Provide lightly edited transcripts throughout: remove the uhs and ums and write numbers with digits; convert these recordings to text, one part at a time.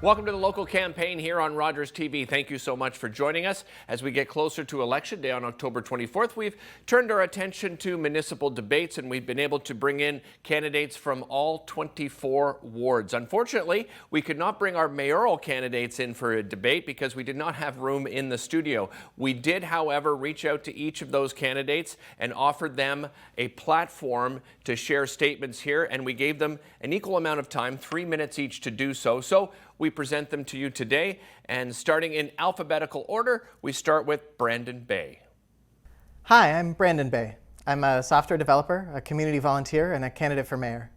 Welcome to the local campaign here on Rogers TV. Thank you so much for joining us. As we get closer to Election Day on October 24th, we've turned our attention to municipal debates, and we've been able to bring in candidates from all 24 wards. Unfortunately, we could not bring our mayoral candidates in for a debate because we did not have room in the studio. We did, however, reach out to each of those candidates and offered them a platform to share statements here, and we gave them an equal amount of time, 3 minutes each, to do so. So we present them to you today, and starting in alphabetical order, we start with Brandon Bay. Hi, I'm Brandon Bay. I'm a software developer, a community volunteer, and a candidate for mayor.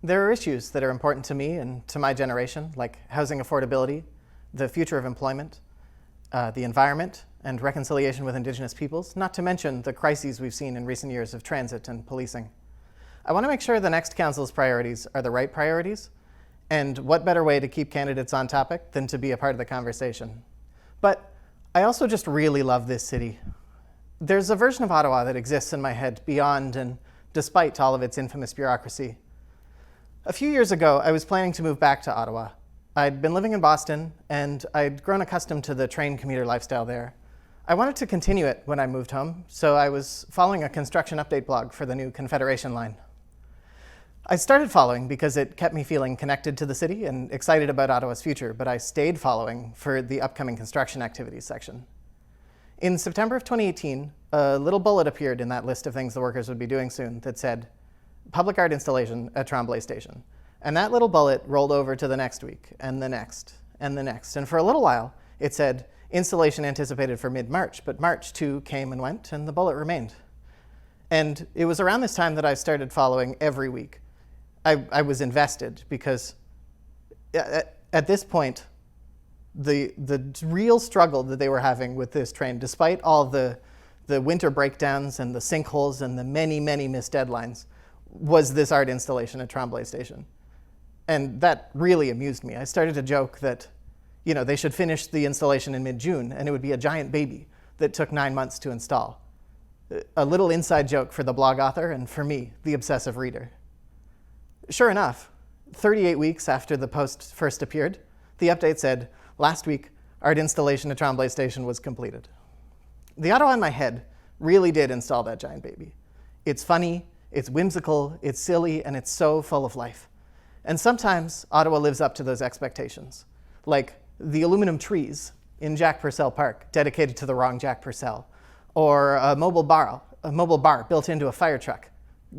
There are issues that are important to me and to my generation, like housing affordability, the future of employment, the environment, and reconciliation with Indigenous peoples, not to mention the crises we've seen in recent years of transit and policing. I want to make sure the next council's priorities are the right priorities, and what better way to keep candidates on topic than to be a part of the conversation. But I also just really love this city. There's a version of Ottawa that exists in my head beyond and despite all of its infamous bureaucracy. A few years ago, I was planning to move back to Ottawa. I'd been living in Boston, and I'd grown accustomed to the train commuter lifestyle there. I wanted to continue it when I moved home, so I was following a construction update blog for the new Confederation line. I started following because it kept me feeling connected to the city and excited about Ottawa's future, but I stayed following for the upcoming construction activities section. In September of 2018, a little bullet appeared in that list of things the workers would be doing soon that said, public art installation at Tremblay Station. And that little bullet rolled over to the next week, and the next, and the next. And for a little while, it said, installation anticipated for mid-March, but March too came and went, and the bullet remained. And it was around this time that I started following every week. I was invested because at this point, the real struggle that they were having with this train, despite all the winter breakdowns and the sinkholes and the many, many missed deadlines, was this art installation at Tremblay Station. And that really amused me. I started to joke that, they should finish the installation in mid-June, and it would be a giant baby that took 9 months to install. A little inside joke for the blog author and for me, the obsessive reader. Sure enough, 38 weeks after the post first appeared, the update said, last week, art installation at Tremblay Station was completed. The Ottawa in my head really did install that giant baby. It's funny, it's whimsical, it's silly, and it's so full of life. And sometimes Ottawa lives up to those expectations, like the aluminum trees in Jack Purcell Park, dedicated to the wrong Jack Purcell, or a mobile bar built into a fire truck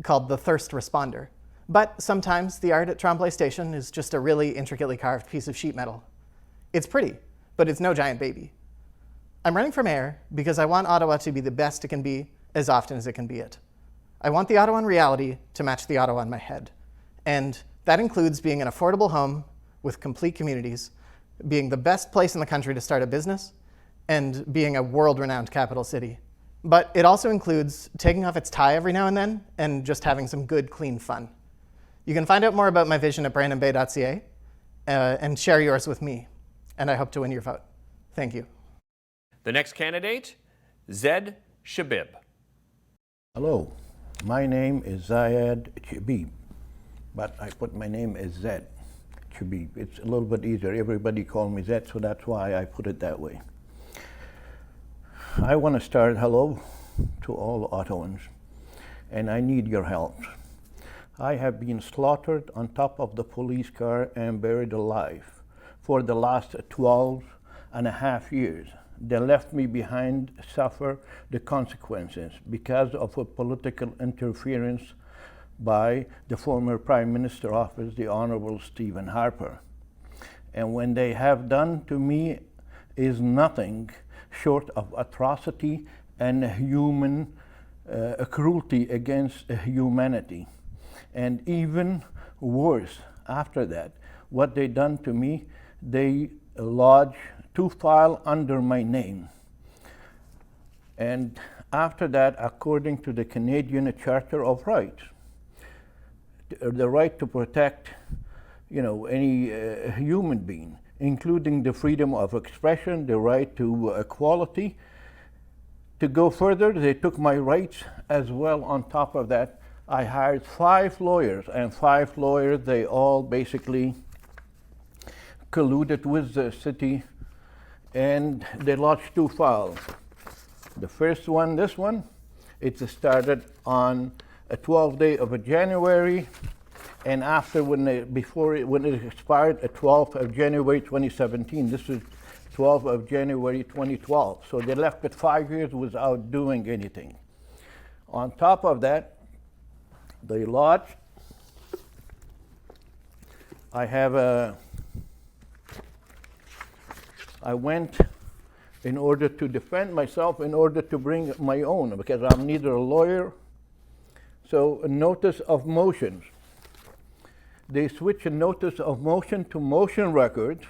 called the Thirst Responder. But sometimes the art at Tremblay Station is just a really intricately carved piece of sheet metal. It's pretty, but it's no giant baby. I'm running for mayor because I want Ottawa to be the best it can be as often as it can be it. I want the Ottawa in reality to match the Ottawa in my head. And that includes being an affordable home with complete communities, being the best place in the country to start a business, and being a world-renowned capital city. But it also includes taking off its tie every now and then and just having some good, clean fun. You can find out more about my vision at brandonbay.ca and share yours with me. And I hope to win your vote. Thank you. The next candidate, Zed Sabbagh. Hello, my name is Zed Sabbagh, but I put my name as Zed Sabbagh. It's a little bit easier. Everybody call me Zed, so that's why I put it that way. I want to start hello to all Ottawans, and I need your help. I have been slaughtered on top of the police car and buried alive for the last 12 and a half years. They left me behind to suffer the consequences because of a political interference by the former Prime Minister office, the Honorable Stephen Harper. And when they have done to me is nothing short of atrocity and human cruelty against humanity. And even worse, after that, what they done to me, they lodged 2 files under my name. And after that, according to the Canadian Charter of Rights, the right to protect, any human being, including the freedom of expression, the right to equality. To go further, they took my rights as well on top of that. I hired 5 lawyers, and 5 lawyers, they all basically colluded with the city, and they lodged 2 files. The first one, this one, it started on a 12th day of January, and after when it expired, a 12th of January 2017. This is 12th of January 2012. So they left it 5 years without doing anything. On top of that, they lodged. I went in order to defend myself, in order to bring my own, because I'm neither a lawyer. So a notice of motions. They switch a notice of motion to motion records,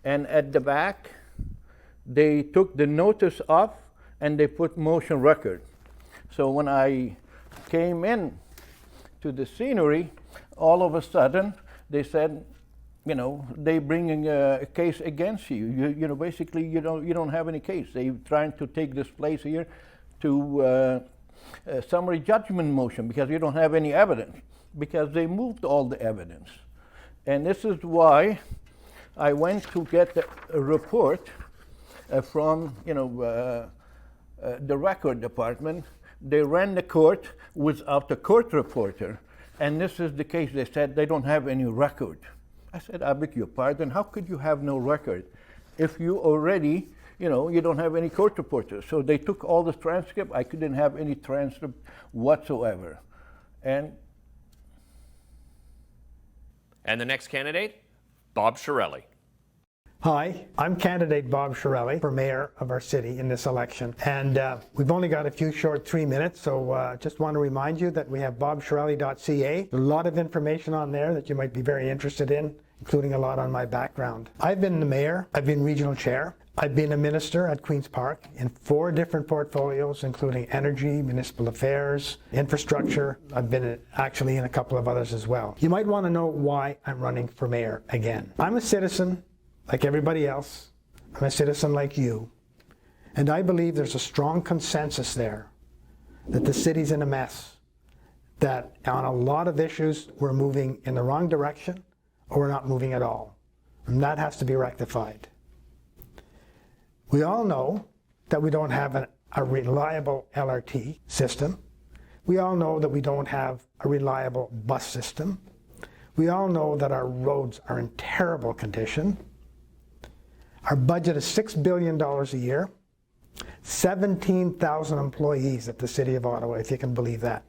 and at the back, they took the notice off and they put motion record. So when I came in to the scenery, all of a sudden, they said, you know, they bringing a case against you. You know, basically, you don't have any case. They're trying to take this place here to a summary judgment motion because you don't have any evidence, because they moved all the evidence. And this is why I went to get a report from, you know, the record department. They ran the court without a court reporter. And this is the case. They said they don't have any record. I said, I beg your pardon, how could you have no record if you already, you know, you don't have any court reporters? So they took all the transcript. I couldn't have any transcript whatsoever. And the next candidate, Bob Chiarelli. Hi, I'm candidate Bob Chiarelli for mayor of our city in this election. And we've only got a few short 3 minutes, so just want to remind you that we have bobchiarelli.ca. There's a lot of information on there that you might be very interested in, including a lot on my background. I've been the mayor, I've been regional chair, I've been a minister at Queen's Park in 4 different portfolios, including energy, municipal affairs, infrastructure. I've been actually in a couple of others as well. You might want to know why I'm running for mayor again. I'm a citizen like everybody else. I'm a citizen like you. And I believe there's a strong consensus there that the city's in a mess, that on a lot of issues we're moving in the wrong direction or we're not moving at all. And that has to be rectified. We all know that we don't have a reliable LRT system. We all know that we don't have a reliable bus system. We all know that our roads are in terrible condition. Our budget is $6 billion a year, 17,000 employees at the City of Ottawa, if you can believe that.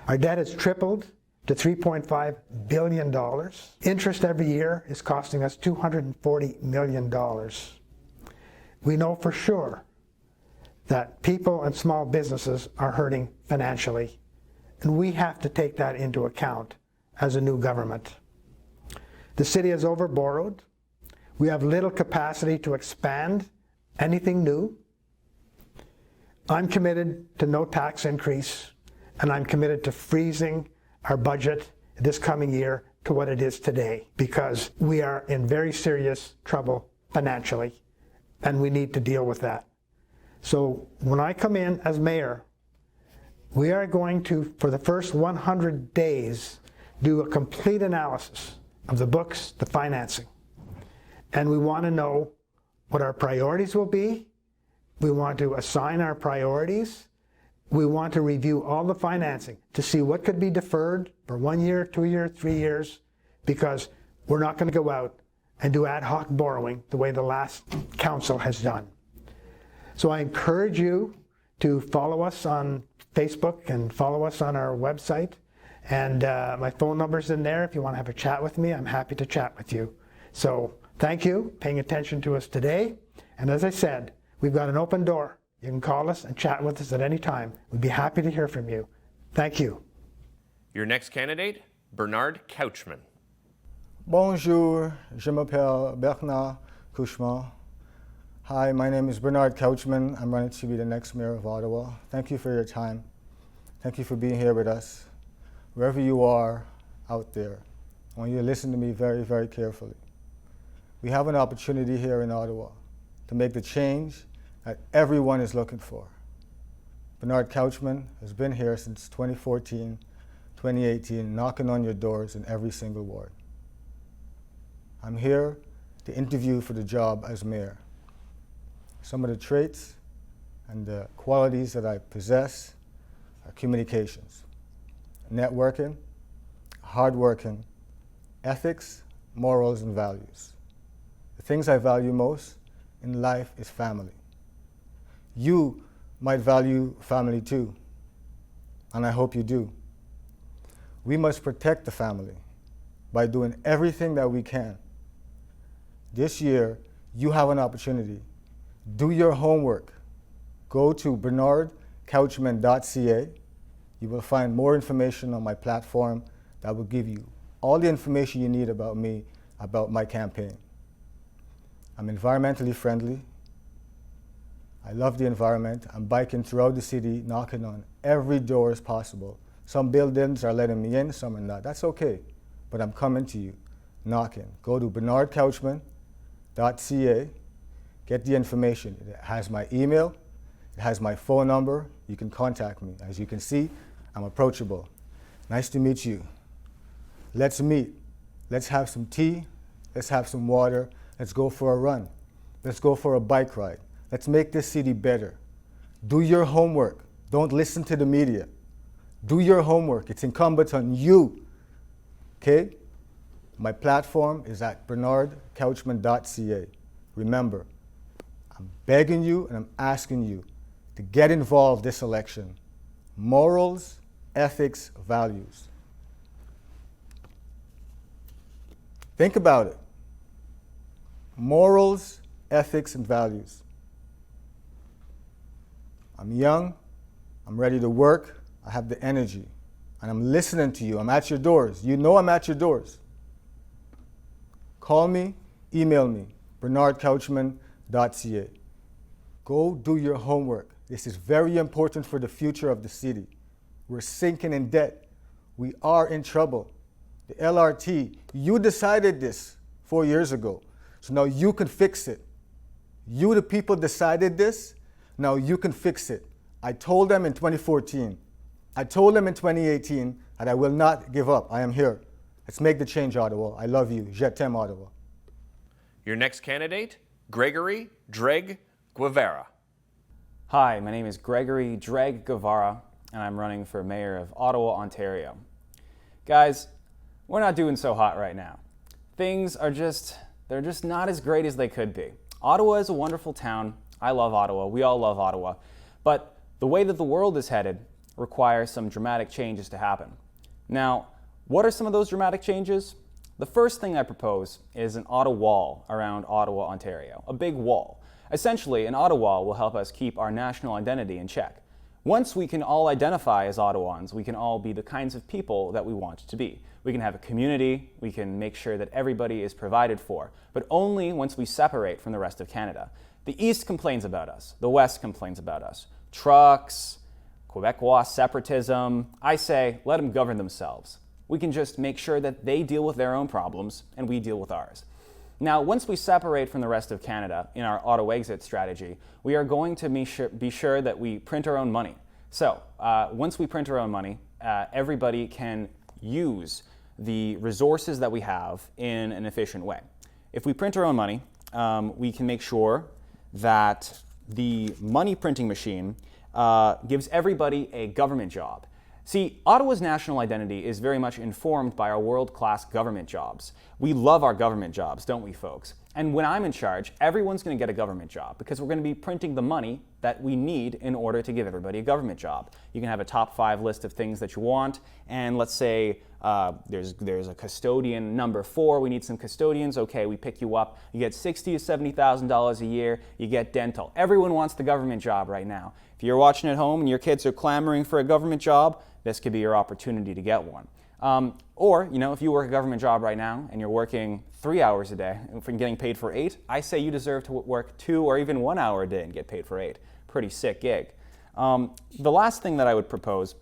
Our debt has tripled to $3.5 billion. Interest every year is costing us $240 million. We know for sure that people and small businesses are hurting financially, and we have to take that into account as a new government. The city has overborrowed. We have little capacity to expand anything new. I'm committed to no tax increase, and I'm committed to freezing our budget this coming year to what it is today, because we are in very serious trouble financially, and we need to deal with that. So when I come in as mayor, we are going to, for the first 100 days, do a complete analysis of the books, the financing. And we want to know what our priorities will be. We want to assign our priorities. We want to review all the financing to see what could be deferred for 1 year, 2 years, 3 years, because we're not going to go out and do ad hoc borrowing the way the last council has done. So I encourage you to follow us on Facebook and follow us on our website. And my phone number's in there. If you want to have a chat with me, I'm happy to chat with you. So thank you for paying attention to us today. And as I said, we've got an open door. You can call us and chat with us at any time. We'd be happy to hear from you. Thank you. Your next candidate, Bernard Couchman. Bonjour, je m'appelle Bernard Couchman. Hi, my name is Bernard Couchman. I'm running to be the next mayor of Ottawa. Thank you for your time. Thank you for being here with us. Wherever you are out there, I want you to listen to me very, very carefully. We have an opportunity here in Ottawa to make the change that everyone is looking for. Bernard Couchman has been here since 2014, 2018, knocking on your doors in every single ward. I'm here to interview for the job as mayor. Some of the traits and the qualities that I possess are communications, networking, hardworking, ethics, morals, and values. The things I value most in life is family. You might value family too, and I hope you do. We must protect the family by doing everything that we can. This year, you have an opportunity. Do your homework. Go to bernardcouchman.ca. You will find more information on my platform that will give you all the information you need about me, about my campaign. I'm environmentally friendly. I love the environment. I'm biking throughout the city, knocking on every door as possible. Some buildings are letting me in, some are not. That's okay, but I'm coming to you, knocking. Go to bernardcouchman.ca, get the information. It has my email, it has my phone number. You can contact me. As you can see, I'm approachable. Nice to meet you. Let's meet. Let's have some tea. Let's have some water. Let's go for a run. Let's go for a bike ride. Let's make this city better. Do your homework. Don't listen to the media. Do your homework. It's incumbent on you. Okay? My platform is at bernardcouchman.ca. Remember, I'm begging you and I'm asking you to get involved this election. Morals, ethics, values. Think about it. Morals, ethics, and values. I'm young, I'm ready to work, I have the energy, and I'm listening to you. I'm at your doors. You know I'm at your doors. Call me, email me, bernardcouchman.ca. Go do your homework. This is very important for the future of the city. We're sinking in debt. We are in trouble. The LRT, you decided this 4 years ago. So now you can fix it. You, the people, decided this. Now you can fix it. I told them in 2014. I told them in 2018 that I will not give up. I am here. Let's make the change, Ottawa. I love you. Je t'aime, Ottawa. Your next candidate, Gregory Dreg Guevara. Hi, my name is Gregory Dreg Guevara, and I'm running for mayor of Ottawa, Ontario. Guys, we're not doing so hot right now. Things are they're just not as great as they could be. Ottawa is a wonderful town. I love Ottawa. We all love Ottawa. But the way that the world is headed requires some dramatic changes to happen. Now, what are some of those dramatic changes? The first thing I propose is an Ottawa wall around Ottawa, Ontario. A big wall. Essentially, an Ottawa wall will help us keep our national identity in check. Once we can all identify as Ottawans, we can all be the kinds of people that we want to be. We can have a community, we can make sure that everybody is provided for, but only once we separate from the rest of Canada. The East complains about us, the West complains about us. Trucks, Quebecois separatism. I say, let them govern themselves. We can just make sure that they deal with their own problems and we deal with ours. Now, once we separate from the rest of Canada in our auto exit strategy, we are going to be sure that we print our own money. So, once we print our own money, everybody can use the resources that we have in an efficient way. If we print our own money, we can make sure that the money printing machine gives everybody a government job. See, Ottawa's national identity is very much informed by our world-class government jobs. We love our government jobs, don't we, folks? And when I'm in charge, everyone's going to get a government job because we're going to be printing the money that we need in order to give everybody a government job. You can have a top 5 list of things that you want, and let's say there's a custodian number 4. We need some custodians. Okay, we pick you up. You get $60,000 to $70,000 a year. You get dental. Everyone wants the government job right now. If you're watching at home and your kids are clamoring for a government job, this could be your opportunity to get one. Or, if you work a government job right now and you're working 3 hours a day and getting paid for 8, I say you deserve to work 2 or even 1 hour a day and get paid for 8. Pretty sick gig. The last thing that I would propose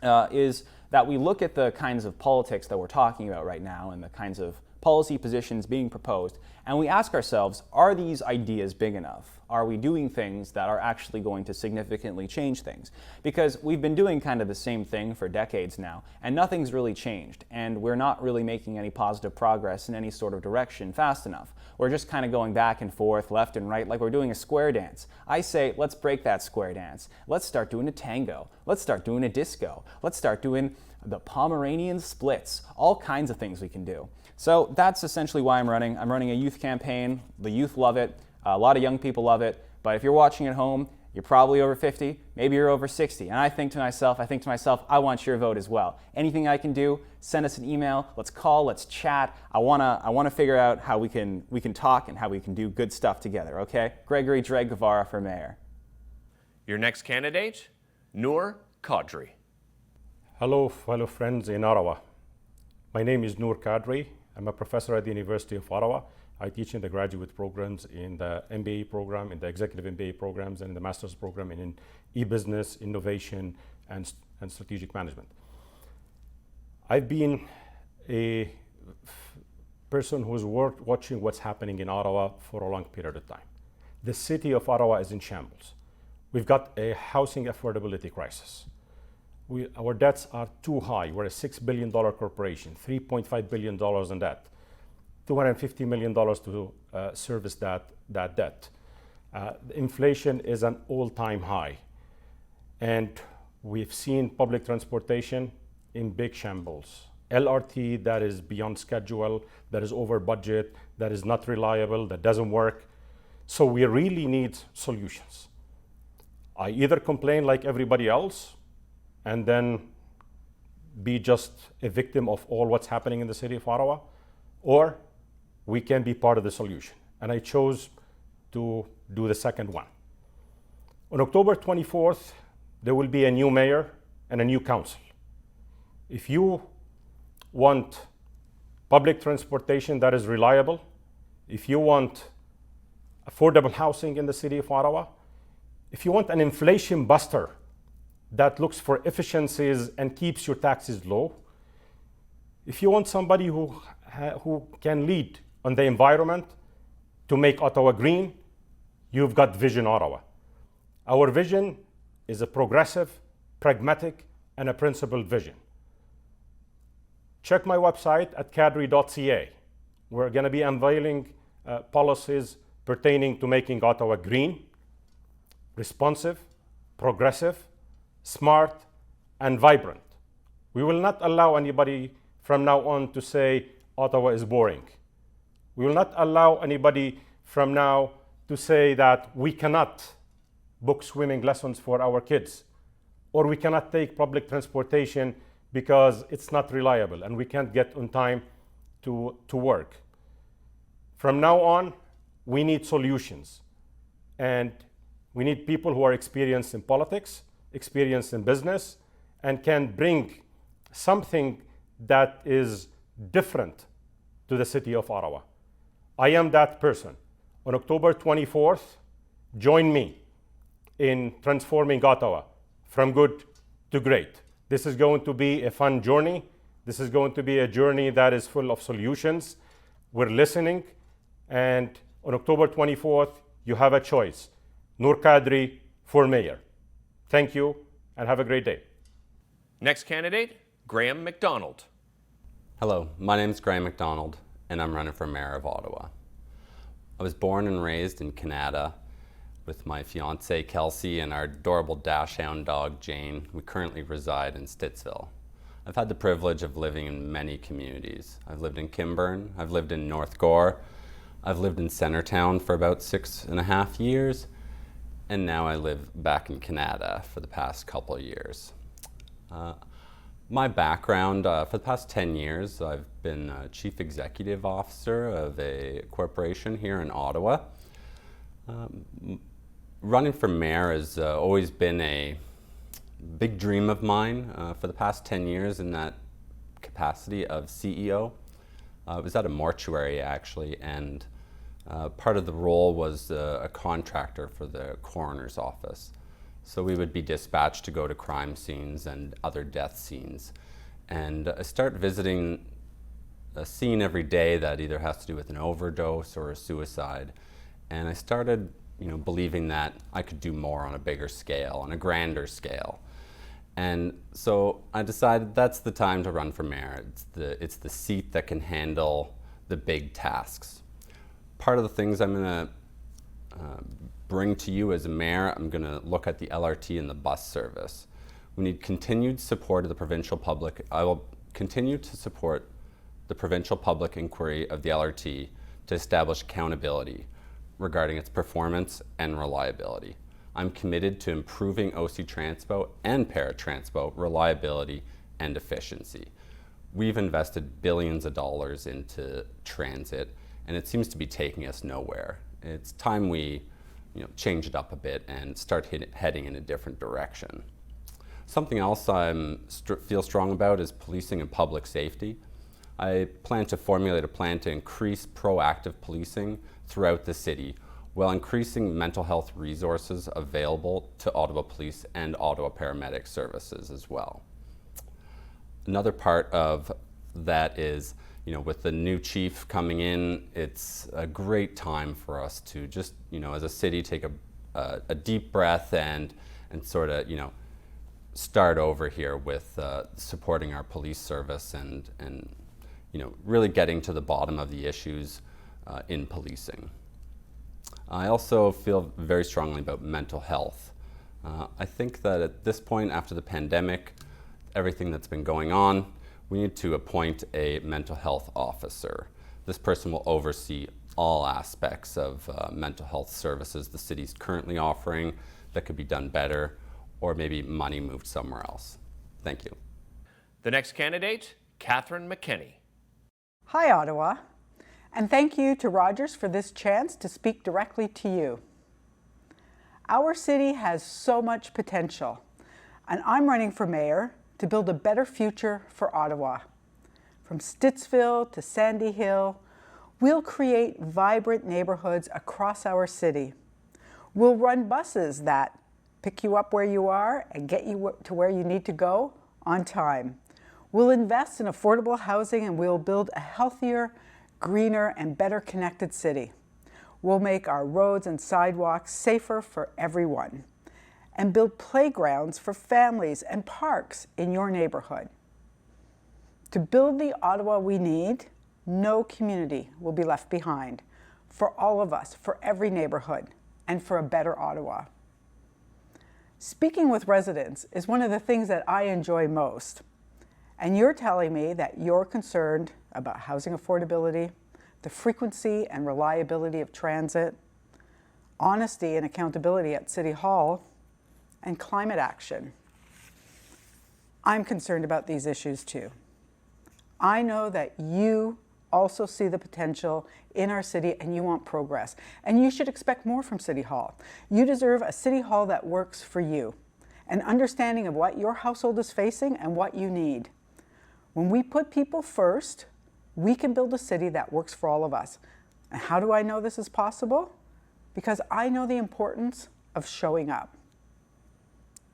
is that we look at the kinds of politics that we're talking about right now and the kinds of policy positions being proposed And we ask ourselves, are these ideas big enough? Are we doing things that are actually going to significantly change things? Because we've been doing kind of the same thing for decades now, and nothing's really changed, and we're not really making any positive progress in any sort of direction fast enough. We're just kind of going back and forth, left and right, like we're doing a square dance. I say, let's break that square dance. Let's start doing a tango. Let's start doing a disco. Let's start doing the Pomeranian splits. All kinds of things we can do. So that's essentially why I'm running. I'm running a youth campaign. The youth love it. A lot of young people love it. But if you're watching at home, you're probably over 50, maybe you're over 60. And I think to myself, I want your vote as well. Anything I can do, send us an email, let's call, let's chat. I wanna figure out how we can talk and how we can do good stuff together, okay? Gregory Guevara for mayor. Your next candidate, Nur Kodri. Hello, fellow friends in Ottawa. My name is Nur Kodri. I'm a professor at the University of Ottawa. I teach in the graduate programs, in the MBA program, in the executive MBA programs, and in the master's program in e-business, innovation, and strategic management. I've been a person who's watching what's happening in Ottawa for a long period of time. The city of Ottawa is in shambles. We've got a housing affordability crisis. Our debts are too high. We're a $6 billion corporation, $3.5 billion in debt. $250 million to service that debt. Inflation is an all-time high. And we've seen public transportation in big shambles. LRT that is beyond schedule, that is over budget, that is not reliable, that doesn't work. So we really need solutions. I either complain like everybody else and then be just a victim of all what's happening in the city of Ottawa, or we can be part of the solution. And I chose to do the second one. On October 24th, there will be a new mayor and a new council. If you want public transportation that is reliable, if you want affordable housing in the city of Ottawa, if you want an inflation buster that looks for efficiencies and keeps your taxes low, if you want somebody who can lead on the environment to make Ottawa green, you've got Vision Ottawa. Our vision is a progressive, pragmatic, and a principled vision. Check my website at cadre.ca. We're going to be unveiling policies pertaining to making Ottawa green, responsive, progressive, smart, and vibrant. We will not allow anybody from now on to say Ottawa is boring. We will not allow anybody from now to say that we cannot book swimming lessons for our kids, or we cannot take public transportation because it's not reliable and we can't get on time to work. From now on, we need solutions. And we need people who are experienced in politics, experienced in business, and can bring something that is different to the city of Ottawa. I am that person. On October 24th, join me in transforming Ottawa from good to great. This is going to be a fun journey. This is going to be a journey that is full of solutions. We're listening, and on October 24th, you have a choice. Nur Kodri for mayor. Thank you, and have a great day. Next candidate, Graham McDonald. Hello, my name is Graham McDonald, and I'm running for mayor of Ottawa. I was born and raised in Canada with my fiancée Kelsey and our adorable dachshund dog Jane. We currently reside in Stittsville. I've had the privilege of living in many communities. I've lived in Kimburn, I've lived in North Gore, I've lived in Centertown for about 6.5 years, and now I live back in Canada for the past couple of years. My background, for the past 10 years, I've been Chief Executive Officer of a corporation here in Ottawa. Running for mayor has always been a big dream of mine for the past 10 years in that capacity of CEO. I was at a mortuary actually, and part of the role was a contractor for the coroner's office. So we would be dispatched to go to crime scenes and other death scenes. And I started visiting a scene every day that either has to do with an overdose or a suicide. And I started, believing that I could do more on a bigger scale, on a grander scale. And so I decided that's the time to run for mayor. It's the seat that can handle the big tasks. Part of the things I'm going to bring to you as a mayor, I'm going to look at the LRT and the bus service. We need continued support of the provincial public. I will continue to support the provincial public inquiry of the LRT to establish accountability regarding its performance and reliability. I'm committed to improving OC Transpo and Paratranspo reliability and efficiency. We've invested billions of dollars into transit, and it seems to be taking us nowhere. It's time we change it up a bit and start heading in a different direction. Something else I feel strong about is policing and public safety. I plan to formulate a plan to increase proactive policing throughout the city while increasing mental health resources available to Ottawa Police and Ottawa Paramedic Services as well. Another part of that is, with the new chief coming in, it's a great time for us to just, as a city, take a deep breath and sort of, start over here with supporting our police service and really getting to the bottom of the issues in policing. I also feel very strongly about mental health. I think that at this point, after the pandemic, everything that's been going on, we need to appoint a mental health officer. This person will oversee all aspects of mental health services the city's currently offering that could be done better, or maybe money moved somewhere else. Thank you. The next candidate, Katherine McKinnon. Hi, Ottawa, and thank you to Rogers for this chance to speak directly to you. Our city has so much potential, and I'm running for mayor to build a better future for Ottawa. From Stittsville to Sandy Hill, we'll create vibrant neighborhoods across our city. We'll run buses that pick you up where you are and get you to where you need to go on time. We'll invest in affordable housing and we'll build a healthier, greener, and better connected city. We'll make our roads and sidewalks safer for everyone and build playgrounds for families and parks in your neighborhood. To build the Ottawa we need, no community will be left behind. For all of us, for every neighborhood, and for a better Ottawa. Speaking with residents is one of the things that I enjoy most. And you're telling me that you're concerned about housing affordability, the frequency and reliability of transit, honesty and accountability at City Hall, and climate action. I'm concerned about these issues too. I know that you also see the potential in our city and you want progress. And you should expect more from City Hall. You deserve a City Hall that works for you, an understanding of what your household is facing and what you need. When we put people first, we can build a city that works for all of us. And how do I know this is possible? Because I know the importance of showing up.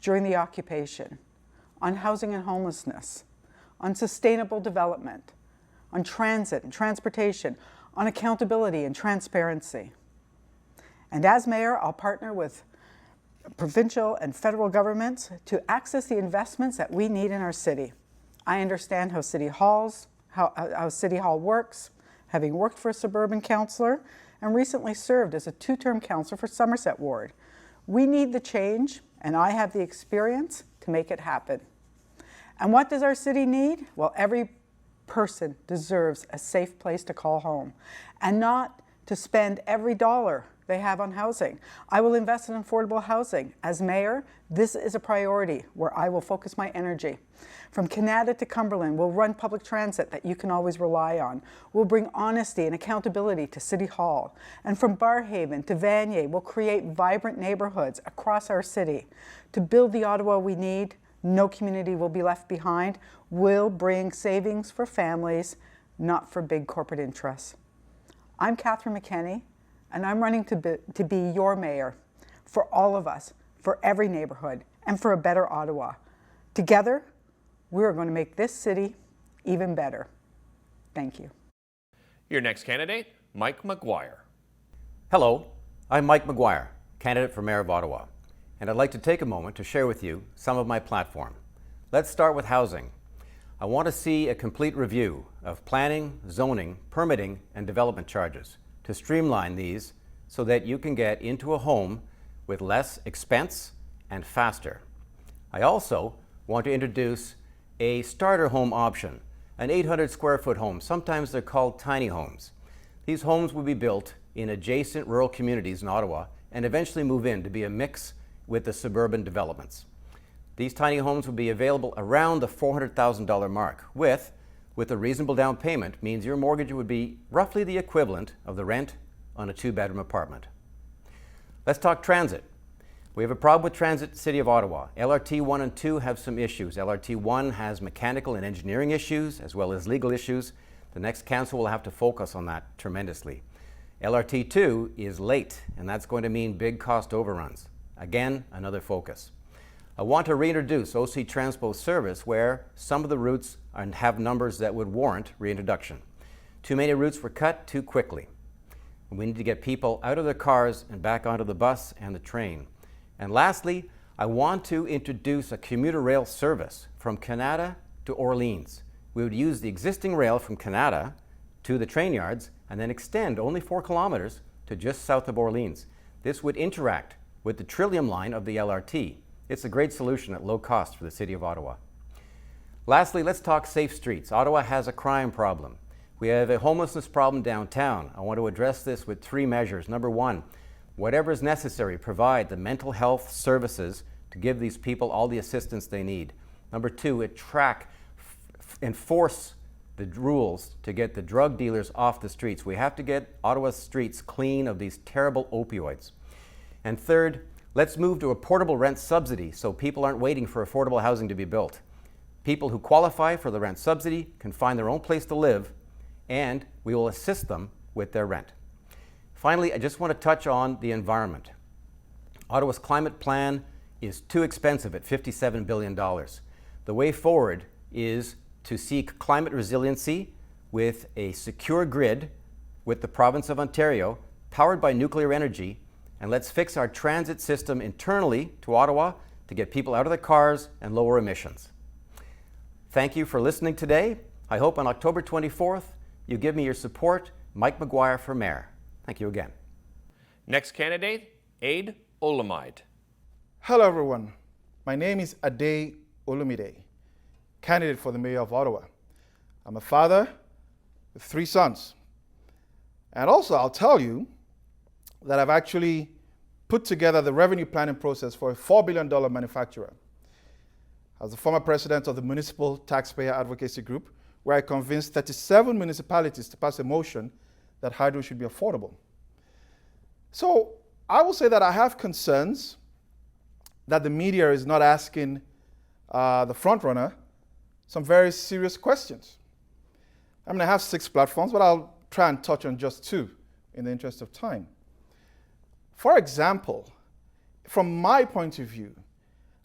During the occupation, on housing and homelessness, on sustainable development, on transit and transportation, on accountability and transparency. And as mayor, I'll partner with provincial and federal governments to access the investments that we need in our city. I understand how City Hall works, having worked for a suburban councillor and recently served as a 2-term councillor for Somerset Ward. We need the change, and I have the experience to make it happen. And what does our city need? Well, every person deserves a safe place to call home and not to spend every dollar they have on housing. I will invest in affordable housing. As mayor, this is a priority where I will focus my energy. From Canada to Cumberland, we'll run public transit that you can always rely on. We'll bring honesty and accountability to City Hall. And from Barhaven to Vanier, we'll create vibrant neighborhoods across our city. To build the Ottawa we need, no community will be left behind. We'll bring savings for families, not for big corporate interests. I'm Katherine McKinnon, and I'm running to be your mayor for all of us, for every neighborhood, and for a better Ottawa. Together, we are going to make this city even better. Thank you. Your next candidate, Mike McGuire. Hello, I'm Mike McGuire, candidate for Mayor of Ottawa, and I'd like to take a moment to share with you some of my platform. Let's start with housing. I want to see a complete review of planning, zoning, permitting, and development charges to streamline these so that you can get into a home with less expense and faster. I also want to introduce a starter home option, an 800 square foot home. Sometimes they're called tiny homes. These homes will be built in adjacent rural communities in Ottawa and eventually move in to be a mix with the suburban developments. These tiny homes will be available around the $400,000 mark, with a reasonable down payment means your mortgage would be roughly the equivalent of the rent on a 2-bedroom apartment. Let's talk transit. We have a problem with transit City of Ottawa. LRT 1 and 2 have some issues. LRT 1 has mechanical and engineering issues as well as legal issues. The next council will have to focus on that tremendously. LRT 2 is late, and that's going to mean big cost overruns. Again, another focus. I want to reintroduce OC Transpo service where some of the routes have numbers that would warrant reintroduction. Too many routes were cut too quickly. We need to get people out of their cars and back onto the bus and the train. And lastly, I want to introduce a commuter rail service from Canada to Orleans. We would use the existing rail from Canada to the train yards and then extend only 4 kilometers to just south of Orleans. This would interact with the Trillium line of the LRT. It's a great solution at low cost for the City of Ottawa. Lastly, let's talk safe streets. Ottawa has a crime problem. We have a homelessness problem downtown. I want to address this with 3 measures. Number 1, whatever is necessary, provide the mental health services to give these people all the assistance they need. Number 2, enforce the rules to get the drug dealers off the streets. We have to get Ottawa's streets clean of these terrible opioids. And third, let's move to a portable rent subsidy so people aren't waiting for affordable housing to be built. People who qualify for the rent subsidy can find their own place to live, and we will assist them with their rent. Finally, I just want to touch on the environment. Ottawa's climate plan is too expensive at $57 billion. The way forward is to seek climate resiliency with a secure grid with the province of Ontario, powered by nuclear energy, and let's fix our transit system internally to Ottawa to get people out of their cars and lower emissions. Thank you for listening today. I hope on October 24th you give me your support. Mike McGuire for Mayor. Thank you again. Next candidate, Adey Olumide. Hello everyone, my name is Adey Olumide, candidate for the Mayor of Ottawa. I'm a father with 3 sons. And also I'll tell you that I've actually put together the revenue planning process for a $4 billion manufacturer. I was the former president of the Municipal Taxpayer Advocacy Group, where I convinced 37 municipalities to pass a motion that hydro should be affordable. So I will say that I have concerns that the media is not asking the frontrunner some very serious questions. I mean, I have 6 platforms, but I'll try and touch on just 2 in the interest of time. For example, from my point of view,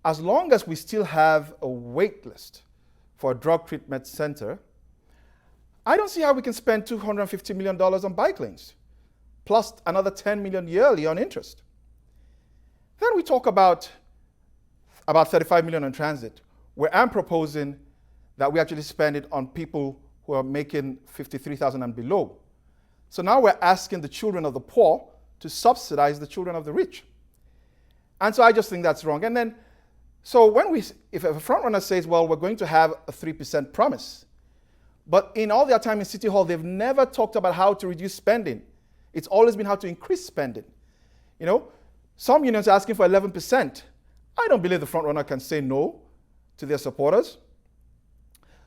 as long as we still have a wait list for a drug treatment center, I don't see how we can spend $250 million on bike lanes, plus another $10 million yearly on interest. Then we talk about $35 million on transit, where I'm proposing that we actually spend it on people who are making $53,000 and below. So now we're asking the children of the poor to subsidize the children of the rich. And so I just think that's wrong. And then, so if a frontrunner says, well, we're going to have a 3% promise, but in all their time in City Hall, they've never talked about how to reduce spending. It's always been how to increase spending. You know, some unions are asking for 11%. I don't believe the frontrunner can say no to their supporters.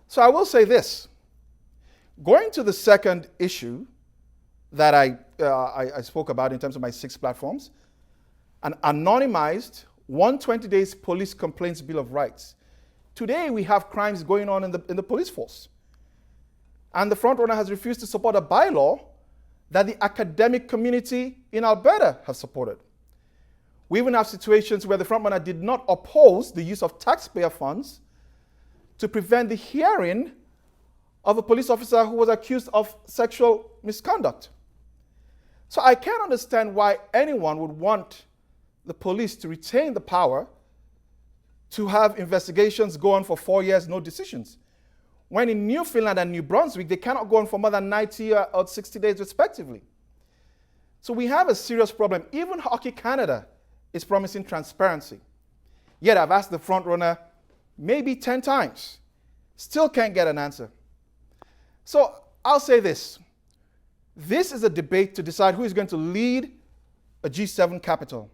So I will say this. Going to the second issue that I spoke about in terms of my 6 platforms, an anonymized 120 days police complaints bill of rights. Today we have crimes going on in the police force. And the frontrunner has refused to support a bylaw that the academic community in Alberta has supported. We even have situations where the frontrunner did not oppose the use of taxpayer funds to prevent the hearing of a police officer who was accused of sexual misconduct. So I can't understand why anyone would want the police to retain the power to have investigations go on for 4 years, no decisions. When in Newfoundland and New Brunswick, they cannot go on for more than 90 or 60 days respectively. So we have a serious problem. Even Hockey Canada is promising transparency. Yet I've asked the front runner maybe 10 times. Still can't get an answer. So I'll say this. This is a debate to decide who is going to lead a G7 capital.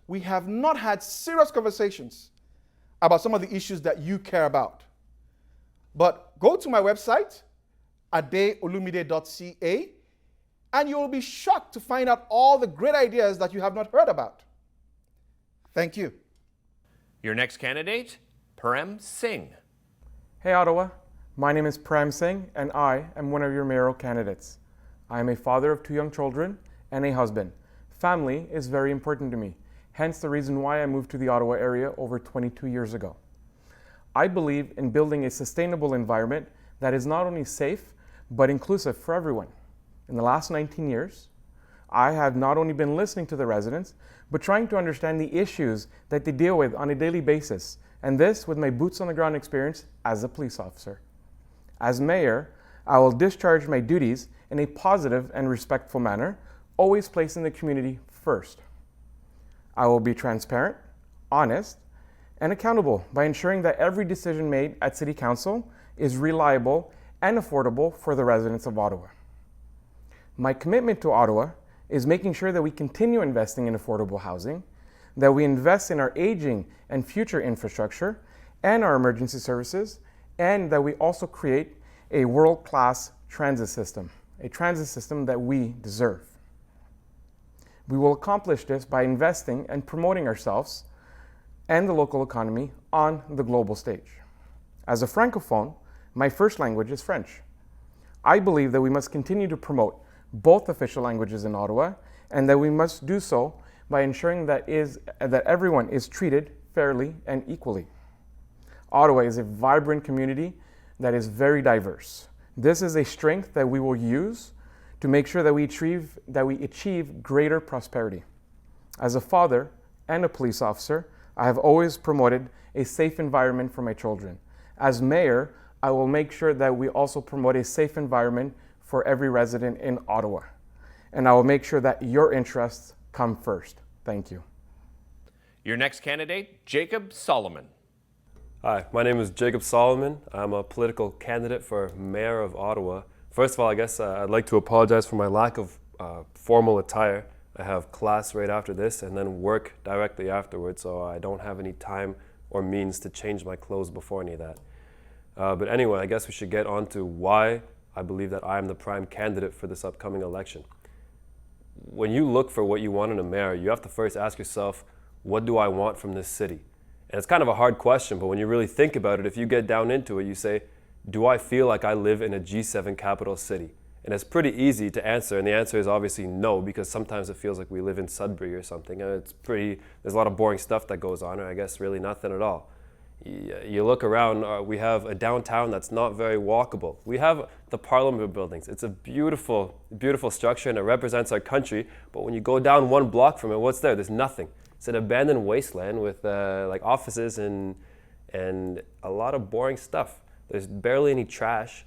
We have not had serious conversations about some of the issues that you care about. But go to my website, adeyolumide.ca, and you will be shocked to find out all the great ideas that you have not heard about. Thank you. Your next candidate, Pram Singh. Hey Ottawa, my name is Pram Singh and I am one of your mayoral candidates. I am a father of 2 young children and a husband. Family is very important to me, hence the reason why I moved to the Ottawa area over 22 years ago. I believe in building a sustainable environment that is not only safe, but inclusive for everyone. In the last 19 years, I have not only been listening to the residents, but trying to understand the issues that they deal with on a daily basis, and this with my boots on the ground experience as a police officer. As mayor, I will discharge my duties in a positive and respectful manner, always placing the community first. I will be transparent, honest, and accountable by ensuring that every decision made at City Council is reliable and affordable for the residents of Ottawa. My commitment to Ottawa is making sure that we continue investing in affordable housing, that we invest in our aging and future infrastructure and our emergency services, and that we also create a world-class transit system, a transit system that we deserve. We will accomplish this by investing and promoting ourselves and the local economy on the global stage. As a Francophone, my first language is French. I believe that we must continue to promote both official languages in Ottawa, and that we must do so by ensuring that everyone is treated fairly and equally. Ottawa is a vibrant community that is very diverse. This is a strength that we will use to make sure that we achieve greater prosperity. As a father and a police officer, I have always promoted a safe environment for my children. As mayor, I will make sure that we also promote a safe environment for every resident in Ottawa. And I will make sure that your interests come first. Thank you. Your next candidate, Jacob Solomon. Hi, my name is Jacob Solomon. I'm a political candidate for Mayor of Ottawa. First of all, I guess I'd like to apologize for my lack of formal attire. I have class right after this and then work directly afterwards, so I don't have any time or means to change my clothes before any of that. But anyway, I guess we should get on to why I believe that I am the prime candidate for this upcoming election. When you look for what you want in a mayor, you have to first ask yourself, what do I want from this city? And it's kind of a hard question, but when you really think about it, if you get down into it, you say, do I feel like I live in a G7 capital city? And it's pretty easy to answer, and the answer is obviously no, because sometimes it feels like we live in Sudbury or something, and there's a lot of boring stuff that goes on, or I guess really nothing at all. You look around, we have a downtown that's not very walkable. We have the Parliament buildings. It's a beautiful, beautiful structure, and it represents our country, but when you go down 1 block from it, what's there? There's nothing. It's an abandoned wasteland with like offices and a lot of boring stuff. There's barely any trash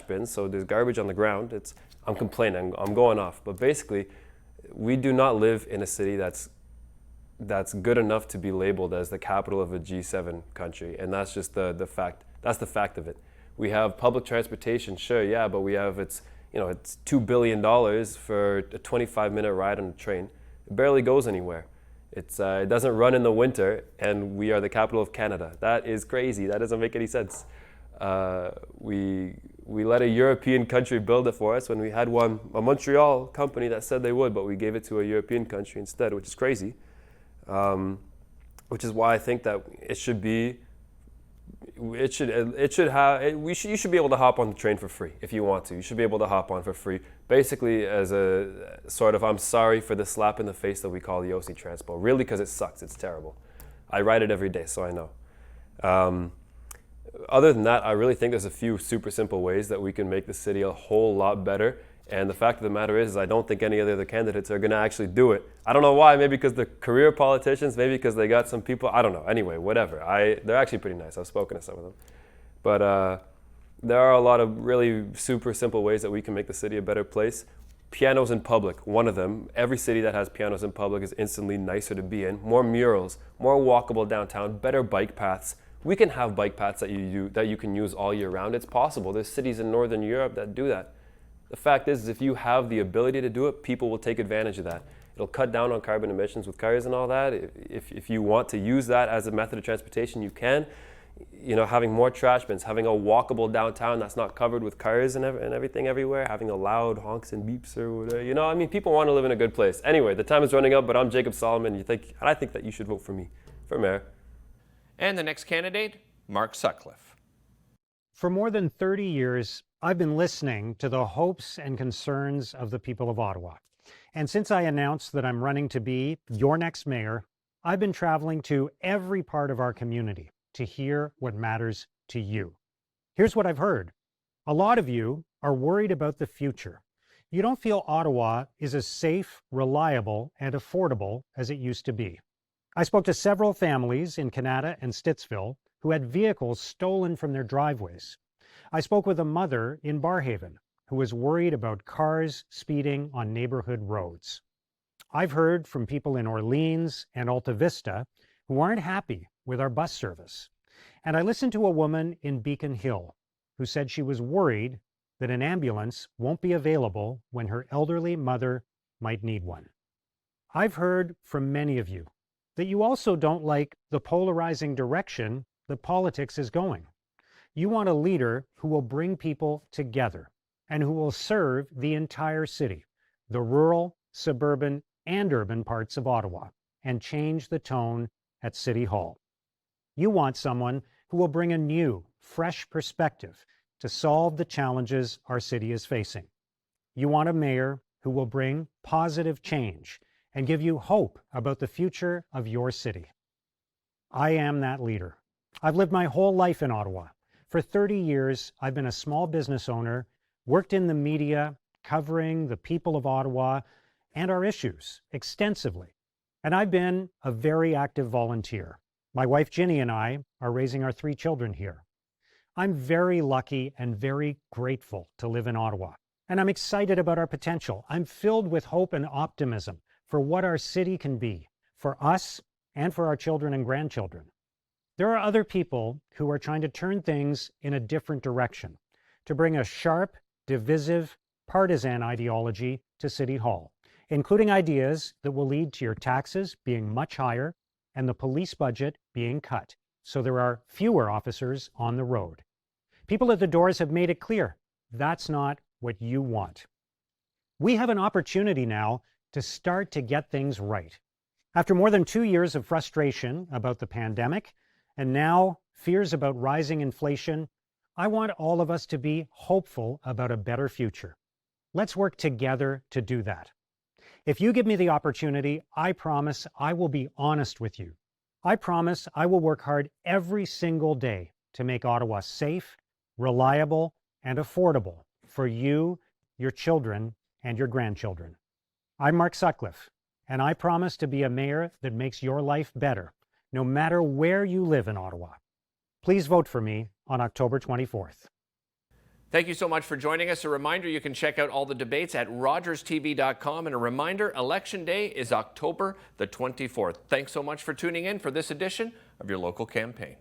bins, so there's garbage on the ground. I'm complaining, I'm going off. But basically, we do not live in a city that's good enough to be labeled as the capital of a G7 country, and that's just the fact. That's the fact of it. We have public transportation, sure, yeah, but it's $2 billion for a 25-minute ride on a train. It barely goes anywhere. It doesn't run in the winter, and we are the capital of Canada. That is crazy. That doesn't make any sense. We let a European country build it for us when we had a Montreal company that said they would, but we gave it to a European country instead, which is crazy. Which is why I think that you should be able to hop on the train for free if you want to. You should be able to hop on for free, basically as a sort of I'm sorry for the slap in the face that we call the OC Transpo. Really, because it sucks. It's terrible. I ride it every day, so I know. Other than that, I really think there's a few super simple ways that we can make the city a whole lot better. And the fact of the matter is I don't think any of the other candidates are going to actually do it. I don't know why. Maybe because they're career politicians. Maybe because they got some people. I don't know. Anyway, whatever. They're actually pretty nice. I've spoken to some of them. But there are a lot of really super simple ways that we can make the city a better place. Pianos in public, one of them. Every city that has pianos in public is instantly nicer to be in. More murals, more walkable downtown, better bike paths. We can have bike paths that you can use all year round. It's possible. There's cities in Northern Europe that do that. The fact is, if you have the ability to do it, people will take advantage of that. It'll cut down on carbon emissions with cars and all that. If you want to use that as a method of transportation, you can. You know, having more trash bins, having a walkable downtown that's not covered with cars and everything everywhere, having a loud honks and beeps or whatever. You know, I mean, people want to live in a good place. Anyway, the time is running up, but I'm Jacob Solomon. And I think that you should vote for me for mayor. And the next candidate, Mark Sutcliffe. For more than 30 years, I've been listening to the hopes and concerns of the people of Ottawa. And since I announced that I'm running to be your next mayor, I've been traveling to every part of our community to hear what matters to you. Here's what I've heard. A lot of you are worried about the future. You don't feel Ottawa is as safe, reliable, and affordable as it used to be. I spoke to several families in Canada and Stittsville who had vehicles stolen from their driveways. I spoke with a mother in Barrhaven who was worried about cars speeding on neighborhood roads. I've heard from people in Orleans and Alta Vista who aren't happy with our bus service. And I listened to a woman in Beacon Hill who said she was worried that an ambulance won't be available when her elderly mother might need one. I've heard from many of you that you also don't like the polarizing direction that politics is going. You want a leader who will bring people together and who will serve the entire city, the rural, suburban, and urban parts of Ottawa, and change the tone at City Hall. You want someone who will bring a new, fresh perspective to solve the challenges our city is facing. You want a mayor who will bring positive change and give you hope about the future of your city. I am that leader. I've lived my whole life in Ottawa. For 30 years, I've been a small business owner, worked in the media, covering the people of Ottawa and our issues extensively. And I've been a very active volunteer. My wife Ginny and I are raising our 3 children here. I'm very lucky and very grateful to live in Ottawa. And I'm excited about our potential. I'm filled with hope and optimism for what our city can be, for us and for our children and grandchildren. There are other people who are trying to turn things in a different direction, to bring a sharp, divisive, partisan ideology to City Hall, including ideas that will lead to your taxes being much higher and the police budget being cut, so there are fewer officers on the road. People at the doors have made it clear that's not what you want. We have an opportunity now to start to get things right. After more than 2 years of frustration about the pandemic, and now fears about rising inflation, I want all of us to be hopeful about a better future. Let's work together to do that. If you give me the opportunity, I promise I will be honest with you. I promise I will work hard every single day to make Ottawa safe, reliable, and affordable for you, your children, and your grandchildren. I'm Mark Sutcliffe, and I promise to be a mayor that makes your life better, no matter where you live in Ottawa. Please vote for me on October 24th. Thank you so much for joining us. A reminder, you can check out all the debates at rogerstv.com. And a reminder, Election Day is October the 24th. Thanks so much for tuning in for this edition of your local campaign.